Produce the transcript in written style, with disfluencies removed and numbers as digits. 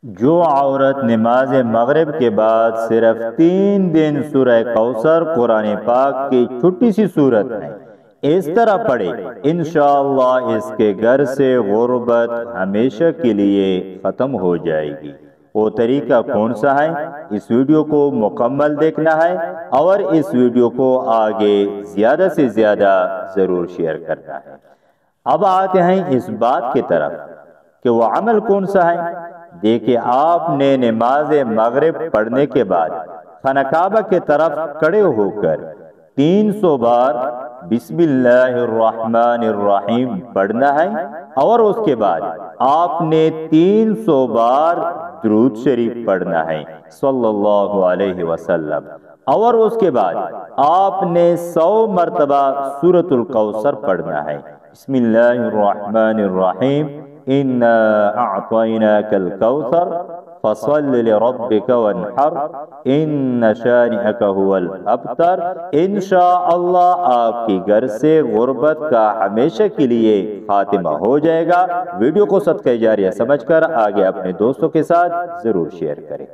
جو عورت نماز مغرب کے بعد صرف 3 دن سورہ کوثر قرآن پاک کی چھوٹی سی صورت ہے اس طرح پڑھے، انشاءاللہ اس کے گھر سے غربت ہمیشہ کے لیے ختم ہو جائے گی۔ وہ طریقہ کون سا ہے؟ اس ویڈیو کو مکمل دیکھنا ہے اور اس ویڈیو کو آگے زیادہ سے زیادہ ضرور شیئر کرنا ہے۔ اب آتے ہیں اس بات کی طرف کہ وہ عمل کون سا ہے۔ دیکھیں، آپ نے نماز مغرب پڑھنے کے بعد خانہ کعبہ کی طرف کھڑے ہو کر 300 بار بسم اللہ الرحمن الرحیم پڑھنا ہے، اور اس کے بعد آپ نے 300 بار درود شریف پڑھنا ہے صلی اللہ علیہ وسلم، اور اس کے بعد آپ نے 100 مرتبہ سورۃ الکوثر پڑھنا ہے۔ بسم اللہ الرحمن الرحیم، انا اعطیناک الکوثر فصل لربک وانحر ان شانئک هو الابتر۔ انشاءاللہ آپ کی گھر سے غربت کا ہمیشہ کے لیے خاتمہ ہو جائے گا۔ ویڈیو کو صدقہ جاریہ سمجھ کر آگے اپنے دوستوں کے ساتھ ضرور شیئر کریں۔